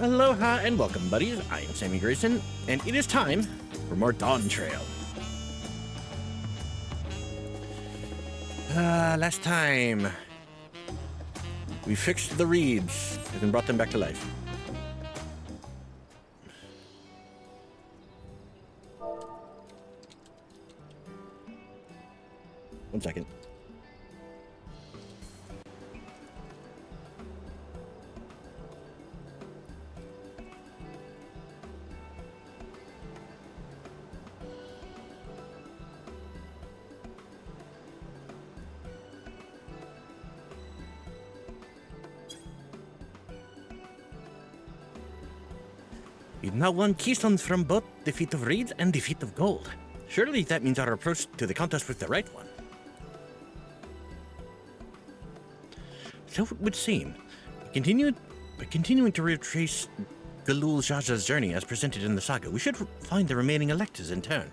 Aloha and welcome, buddies. I am Sammy Grayson, and it is time for more Dawntrail. Last time, we fixed the reeds and brought them back to life. One second. We've now won keystones from both the Feat of Reeds and the Feat of Gold. Surely that means our approach to the contest was the right one. So it would seem. By continuing to retrace Galul Jaja's journey as presented in the saga, we should find the remaining electors in turn.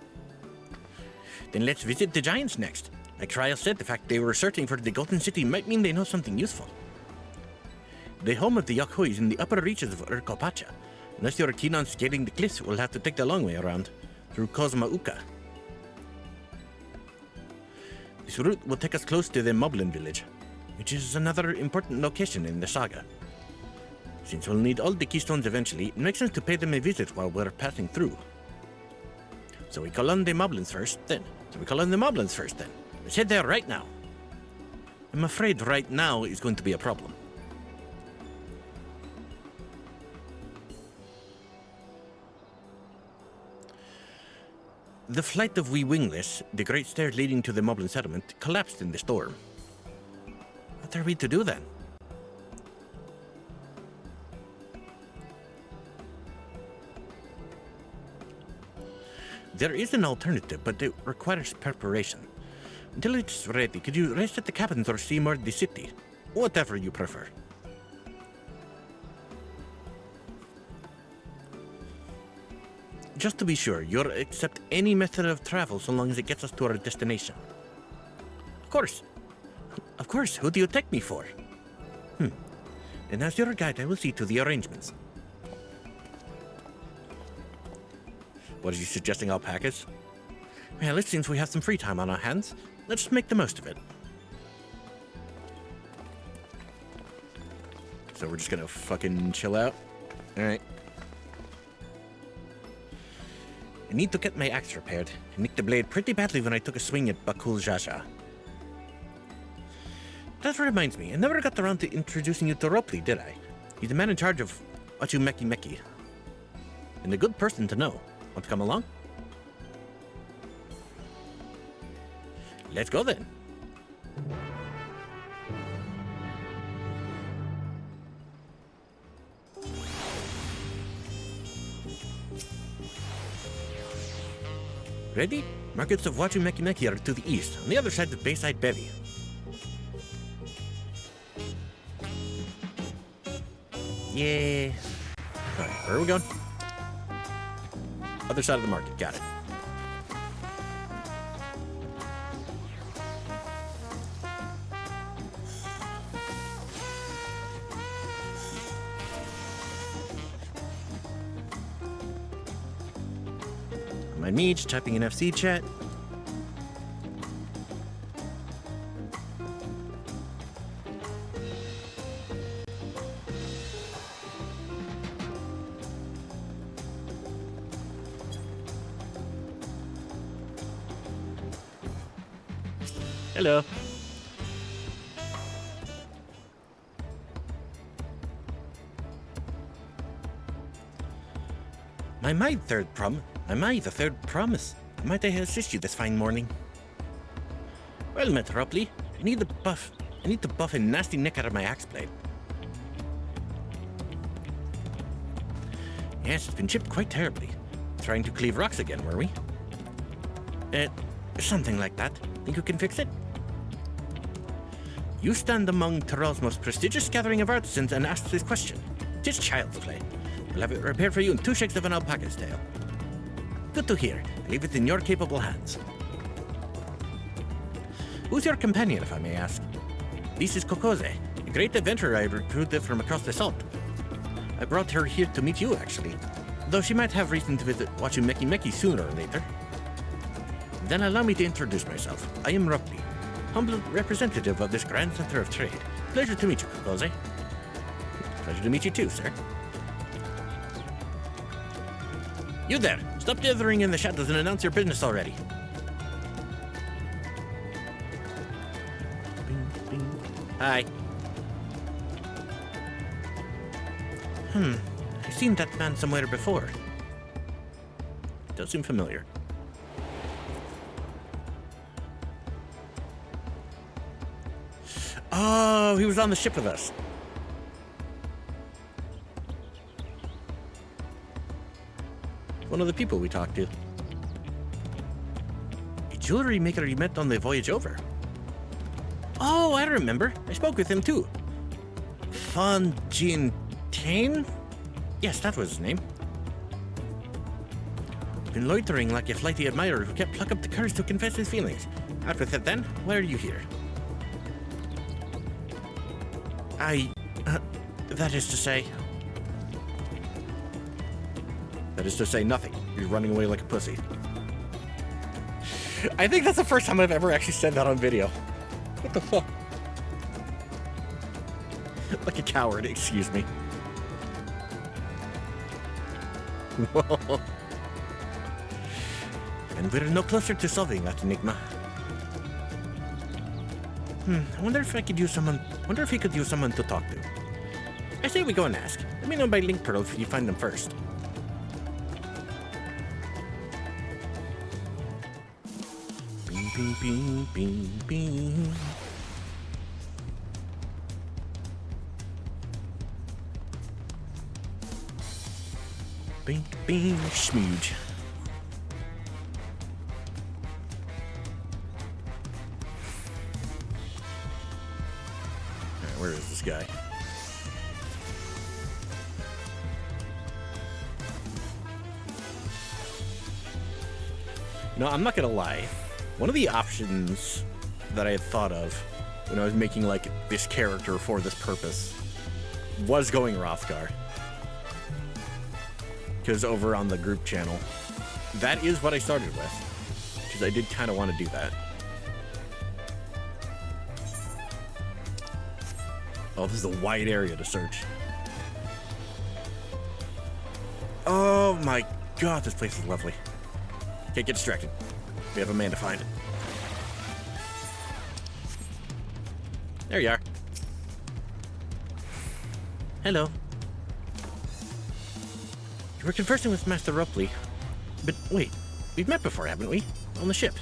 Then let's visit the giants next. Like Trial said, the fact they were searching for the Golden City might mean they know something useful. The home of the Yakuy is in the upper reaches of Urkopacha. Unless you're keen on scaling the cliffs, we'll have to take the long way around, through Kozmauka. This route will take us close to the Moblin village, which is another important location in the saga. Since we'll need all the keystones eventually, it makes sense to pay them a visit while we're passing through. So we call on the Moblins first, then. Let's head there right now. I'm afraid right now is going to be a problem. The flight of we wingless, the great stair leading to the Moblin settlement, collapsed in the storm. What are we to do then? There is an alternative, but it requires preparation. Until it's ready, could you rest at the cabins or see more of the city? Whatever you prefer. Just to be sure, you'll accept any method of travel so long as it gets us to our destination. Of course. Of course, who do you take me for? And as your guide, I will see to the arrangements. What are you suggesting, alpacas? Well, it seems we have some free time on our hands. Let's make the most of it. So we're just gonna fucking chill out? Alright. I need to get my axe repaired. I nicked the blade pretty badly when I took a swing at Bakul Jaja. That reminds me, I never got around to introducing you to Ropley, did I? He's the man in charge of Meki, and a good person to know. Want to come along? Let's go then. Ready? Markets of Meki are to the east, on the other side of Bayside Bevy. Yeah. Alright, where are we going? Other side of the market, got it. My Meech typing in FC chat. Hello. Am I the third promise? Might I assist you this fine morning? Well met, Ropley. I need to buff a nasty nick out of my axe blade. Yes, it's been chipped quite terribly. Trying to cleave rocks again, were we? Something like that. Think you can fix it? You stand among Tyrell's most prestigious gathering of artisans and ask this question. Tis child's play. We'll have it repaired for you in 2 shakes of an alpaca's tail. Good to hear. I leave it in your capable hands. Who's your companion, if I may ask? This is Kokoze, a great adventurer I recruited from across the salt. I brought her here to meet you, actually. Though she might have reason to visit watching MiChumi sooner or later. Then allow me to introduce myself. I am Rupley, humble representative of this grand center of trade. Pleasure to meet you, Jose. Pleasure to meet you too, sir. You there! Stop dithering in the shadows and announce your business already. Hi. I've seen that man somewhere before. Does seem familiar. Oh, he was on the ship with us. One of the people we talked to. A jewelry maker you met on the voyage over. Oh, I remember. I spoke with him too. Fontaine? Yes, that was his name. Been loitering like a flighty admirer who can't pluck up the courage to confess his feelings. Out with it then. Why are you here? That is to say... That is to say nothing. You're running away like a pussy. I think that's the first time I've ever actually said that on video. What the fuck? Like a coward, excuse me. Whoa. And we're no closer to solving that enigma. I wonder if I could use someone... wonder if he could use someone to talk to. I say we go and ask. Let me know by link pearl if you find them first. Bing, bing, bing, bing, bing. Bing, bing, smooge. Alright, where is this guy? No, I'm not gonna lie. One of the options that I had thought of when I was making, like, this character for this purpose was going Rothgar. Because over on the group channel, that is what I started with. Because I did kind of want to do that. Oh, this is a wide area to search. Oh my god, this place is lovely. Okay, get distracted. We have a man to find. There you are. Hello. You were conversing with Master Rupley. But wait, we've met before, haven't we? On the ship.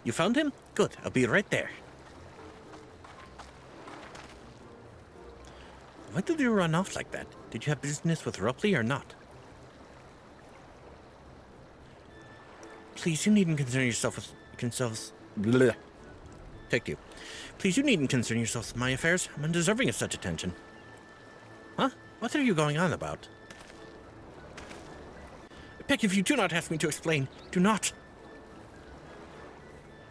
You found him? Good, I'll be right there. Why did you run off like that? Did you have business with Rupley or not? Please, you needn't concern yourself with Bleh. Take you. Please, you needn't concern yourself with my affairs. I'm undeserving of such attention. Huh? What are you going on about? Peck, if you do not ask me to explain, do not.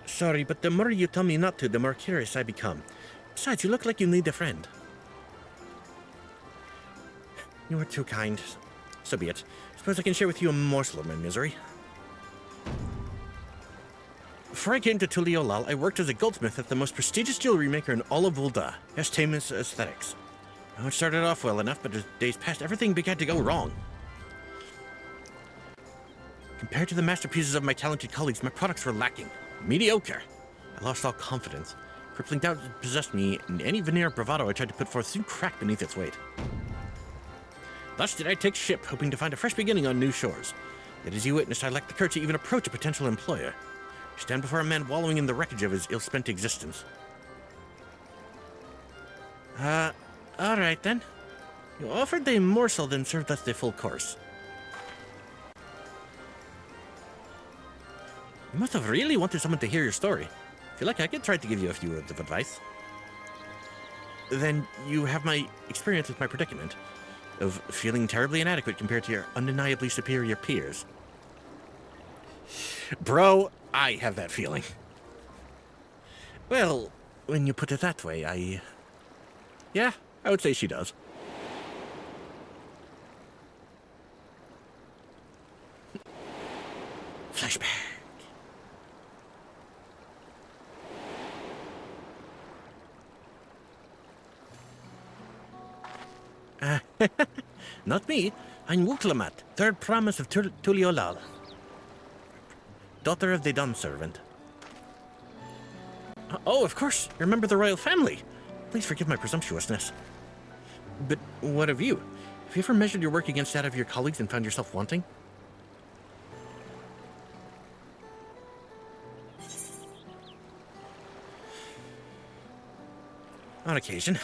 Sorry, but the more you tell me not to, the more curious I become. Besides, you look like you need a friend. You are too kind. So be it. Suppose I can share with you a morsel of my misery. Before I came to Tuliolal, I worked as a goldsmith at the most prestigious jewelry maker in all of Ul'dah, Estemus Aesthetics. It started off well enough, but as days passed, everything began to go wrong. Compared to the masterpieces of my talented colleagues, my products were lacking. Mediocre. I lost all confidence. Crippling doubt possessed me, and any veneer of bravado I tried to put forth soon cracked beneath its weight. Thus did I take ship, hoping to find a fresh beginning on new shores. Yet as you witnessed, I lacked the courage to even approach a potential employer. I stand before a man wallowing in the wreckage of his ill-spent existence. Alright then. You offered the morsel, then served us the full course. You must have really wanted someone to hear your story. I feel like I could try to give you a few words of advice. Then you have my experience with my predicament, of feeling terribly inadequate compared to your undeniably superior peers. Bro, I have that feeling. Well, when you put it that way, yeah, I would say she does. Flashback. Not me. I'm Wuklamat, third promise of Tuliolal, daughter of the Dawn servant. Oh, of course. Remember the royal family. Please forgive my presumptuousness. But what of you? Have you ever measured your work against that of your colleagues and found yourself wanting? On occasion.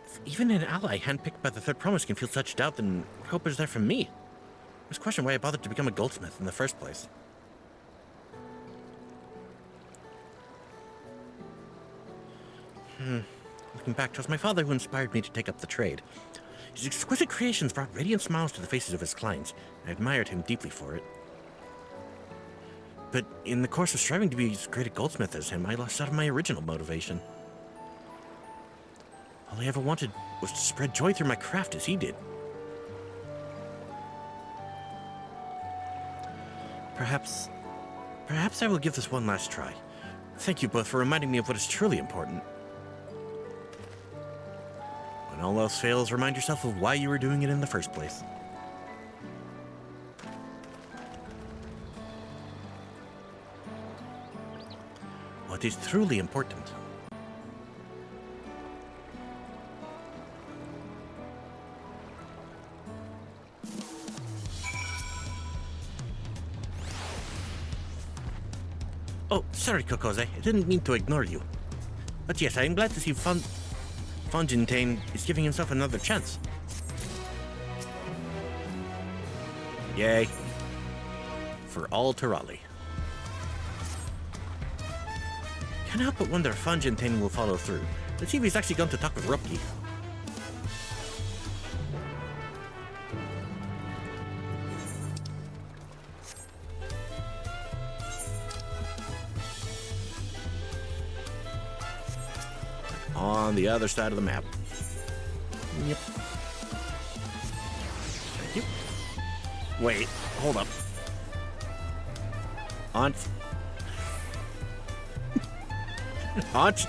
If even an ally handpicked by the Third Promise can feel such doubt, then what hope is there from me? I must question why I bothered to become a goldsmith in the first place. Looking back, 'twas my father who inspired me to take up the trade. His exquisite creations brought radiant smiles to the faces of his clients, and I admired him deeply for it. But in the course of striving to be as great a goldsmith as him, I lost sight of my original motivation. All I ever wanted was to spread joy through my craft as he did. Perhaps I will give this one last try. Thank you both for reminding me of what is truly important. When all else fails, remind yourself of why you were doing it in the first place. What is truly important? Oh, sorry, Kokoze. I didn't mean to ignore you. But yes, I am glad to see Fontaine is giving himself another chance. Yay. For all Tirali. Can't help but wonder if Fontaine will follow through. Let's see if he's actually going to talk with Rupke. On the other side of the map. Yep. Thank you. Wait, hold up. Aunt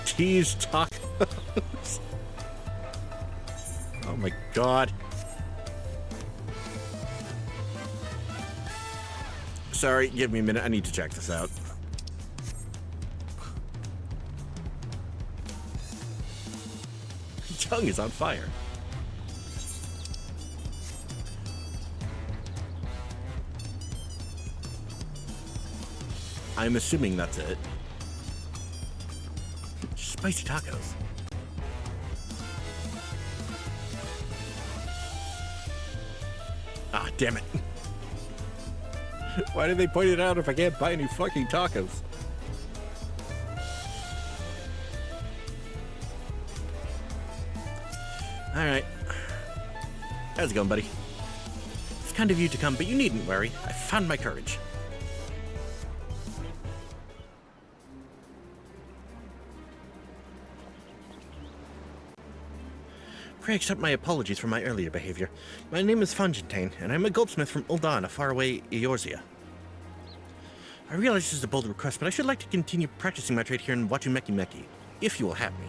T's tacos. Oh my god. Sorry, give me a minute. I need to check this out. Tongue is on fire. I'm assuming that's it. Spicy tacos. Ah, damn it. Why did they point it out if I can't buy any fucking tacos? Alright. How's it going, buddy? It's kind of you to come, but you needn't worry. I found my courage. Pray accept my apologies for my earlier behavior. My name is Fontaine, and I'm a goldsmith from Uldan, a faraway Eorzea. I realize this is a bold request, but I should like to continue practicing my trade here in Wachumeki, if you will have me.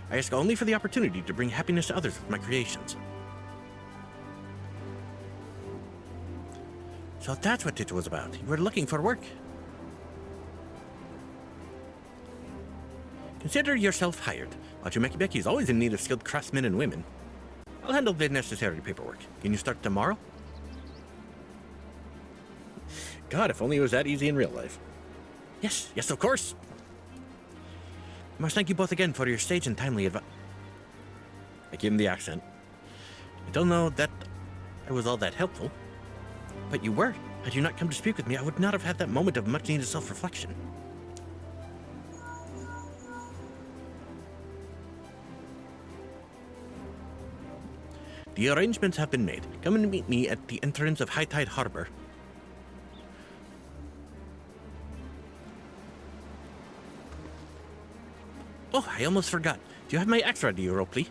I ask only for the opportunity to bring happiness to others with my creations. So that's what it was about. You were looking for work. Consider yourself hired. Wachumeki is always in need of skilled craftsmen and women. I'll handle the necessary paperwork. Can you start tomorrow? God, if only it was that easy in real life. Yes, of course. I must thank you both again for your sage and timely advice. I gave him the accent. I don't know that I was all that helpful, but you were. Had you not come to speak with me, I would not have had that moment of much-needed self-reflection. The arrangements have been made. Come and meet me at the entrance of High Tide Harbor. Oh, I almost forgot. Do you have my axe ready, Europli?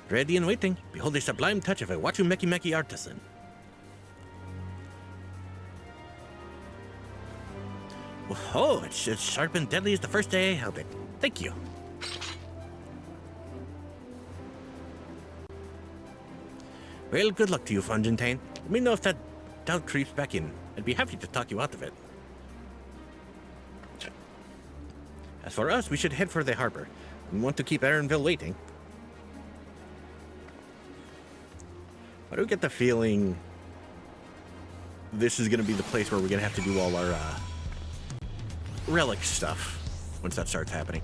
Ready and waiting. Behold the sublime touch of a Wachumeki artisan. Oh, it's as sharp and deadly as the first day I held it. Thank you. Well, good luck to you, Fontaine. Let me know if that doubt creeps back in. I'd be happy to talk you out of it. As for us, we should head for the harbor. We want to keep Aaronville waiting. I do get the feeling this is going to be the place where we're going to have to do all our relic stuff once that starts happening.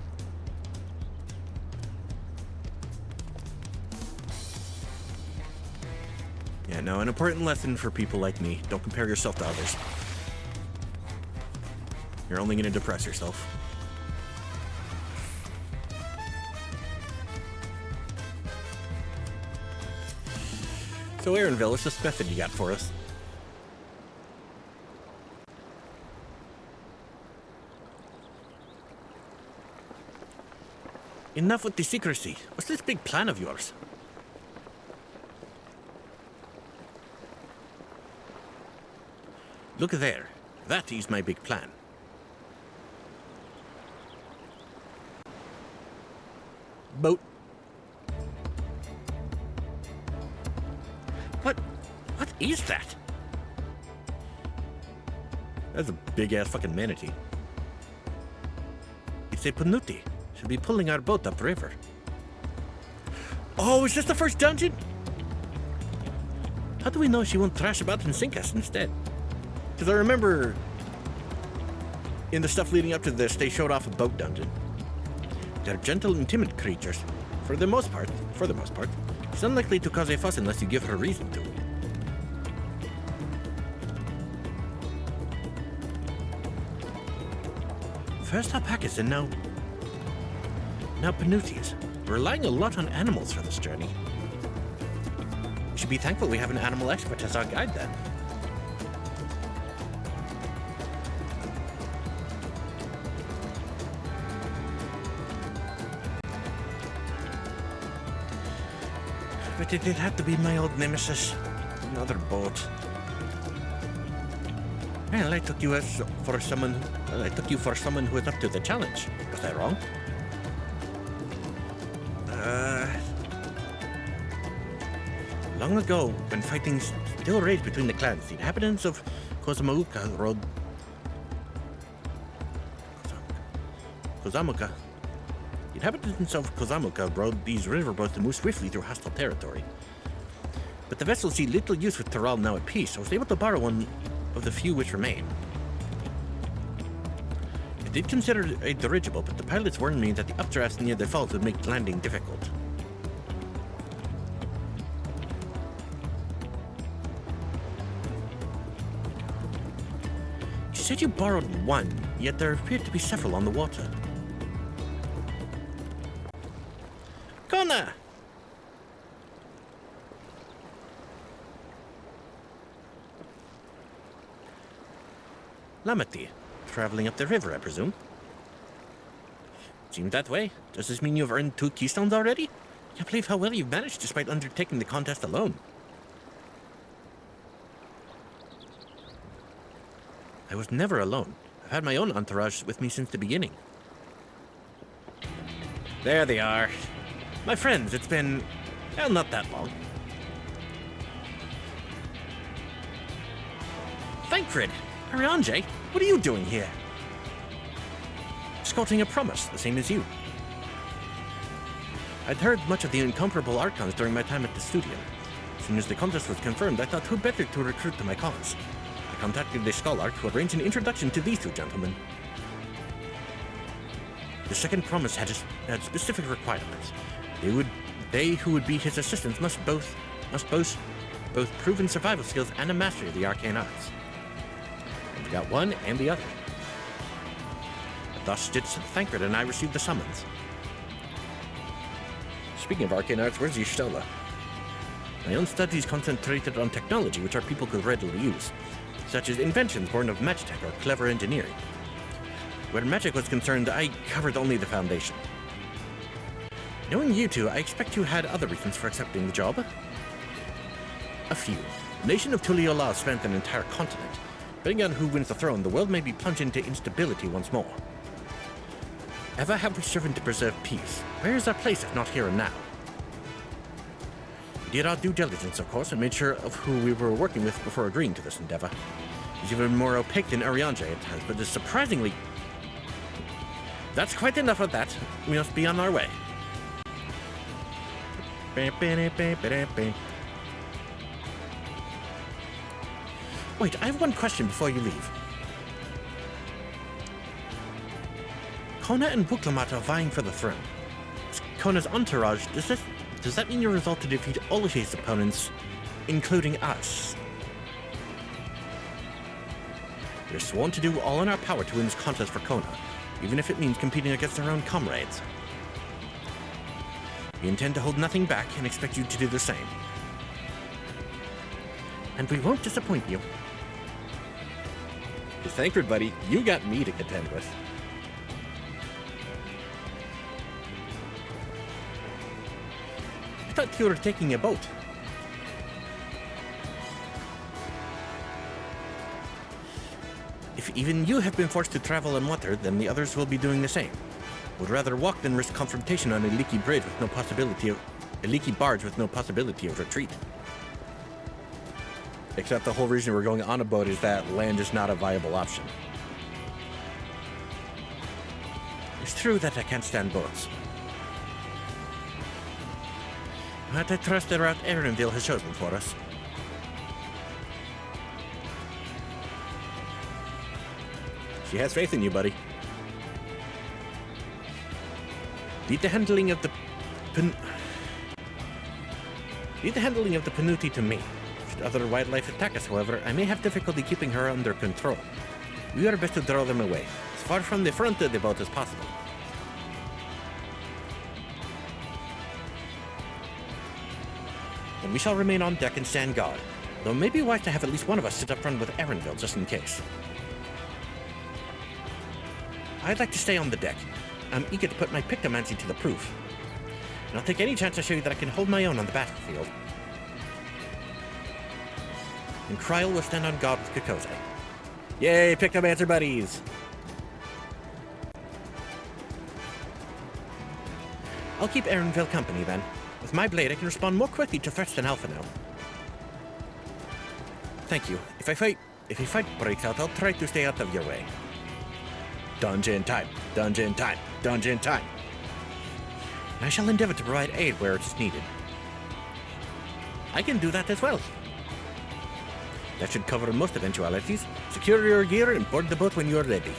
Yeah, no, an important lesson for people like me. Don't compare yourself to others. You're only going to depress yourself. So, Aaronville, what's this method you got for us? Enough with the secrecy. What's this big plan of yours? Look there. That is my big plan. Boat. What is that? That's a big-ass fucking manatee. It's a panuti. Should be pulling our boat upriver. Oh, is this the first dungeon? How do we know she won't thrash about and sink us instead? Because I remember in the stuff leading up to this, they showed off a boat dungeon. They're gentle and timid creatures. For the most part, she's unlikely to cause a fuss unless you give her reason to. First alpacas and now panutis. We're relying a lot on animals for this journey. We should be thankful we have an animal expert as our guide then. But it had to be my old nemesis. Another boat. Well, I took you for someone who was up to the challenge. Was I wrong? Long ago, when fighting still raged between the clans, the inhabitants of Kozamuka rode these riverboats to move swiftly through hostile territory. But the vessels see little use with Taral now at peace, so I was able to borrow one of the few which remain. I did consider it a dirigible, but the pilots warned me that the updrafts near the falls would make landing difficult. You said you borrowed one, yet there appeared to be several on the water. Kona! Lamati, traveling up the river, I presume. Seems that way. Does this mean you've earned 2 keystones already? Can't believe how well you've managed despite undertaking the contest alone. I was never alone. I've had my own entourage with me since the beginning. There they are. My friends, it's been, well, not that long. Thancred! Arianje, what are you doing here? Scouting a promise, the same as you. I'd heard much of the incomparable Archons during my time at the studio. As soon as the contest was confirmed, I thought who better to recruit to my cause. I contacted the Scholar to arrange an introduction to these 2 gentlemen. The second promise had specific requirements. They who would be his assistants must boast both proven survival skills and a mastery of the arcane arts. We got one and the other. Thus did Thancred and I receive the summons. speaking of arcane arts, where's Y'shtola? My own studies concentrated on technology which our people could readily use, such as inventions born of magitech or clever engineering. Where magic was concerned, I covered only the foundation. Knowing you two, I expect you had other reasons for accepting the job. A few. The nation of Tuliyola spanned an entire continent. Depending on who wins the throne, the world may be plunged into instability once more. Ever have we striven to preserve peace? Where is our place if not here and now? We did our due diligence, of course, and made sure of who we were working with before agreeing to this endeavor. It's even more opaque than Arianje at times, but is surprisingly... That's quite enough of that. We must be on our way. Wait, I have one question before you leave. Kona and Buklamat are vying for the throne. As Kona's entourage, does that mean you're resolved to defeat all of his opponents, including us? We're sworn to do all in our power to win this contest for Kona, even if it means competing against our own comrades. We intend to hold nothing back and expect you to do the same. And we won't disappoint you. Thankful, buddy. You got me to contend with. I thought you were taking a boat. If even you have been forced to travel on water, then the others will be doing the same. Would rather walk than risk confrontation on a leaky barge with no possibility of retreat. Except the whole reason we're going on a boat is that land is not a viable option. It's true that I can't stand boats. But I trust the route Erenville has chosen for us. She has faith in you, buddy. Leave the handling of the Panuti to me. Should other wildlife attack us, however, I may have difficulty keeping her under control. We are best to draw them away, as far from the front of the boat as possible. And we shall remain on deck and stand guard, though it may be wise to have at least one of us sit up front with Erenville, just in case. I'd like to stay on the deck. I'm eager to put my pictomancy to the proof. And I'll take any chance to show you that I can hold my own on the battlefield. And Kryl will stand on guard with Kokoze. Yay, pictomancer buddies! I'll keep Erenville company then. With my blade, I can respond more quickly to threats than Alpha now. Thank you. If a fight breaks out, I'll try to stay out of your way. Dungeon time, dungeon time, dungeon time. And I shall endeavor to provide aid where it is needed. I can do that as well. That should cover most eventualities. Secure your gear and board the boat when you are ready.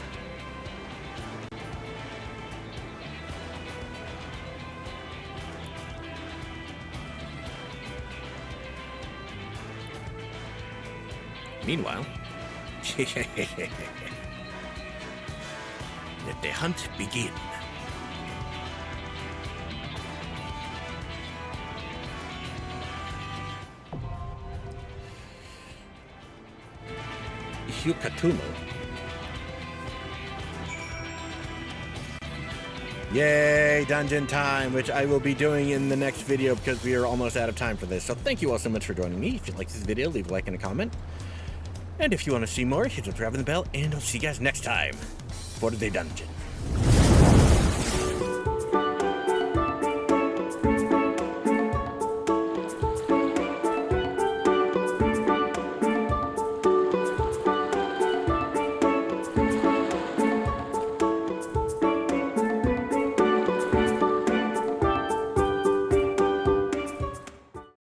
Meanwhile, let the hunt begin. Hyukatumo. Yay, dungeon time, which I will be doing in the next video because we are almost out of time for this. So thank you all so much for joining me. If you like this video, leave a like and a comment. And if you want to see more, hit subscribe and the bell, and I'll see you guys next time for the dungeon.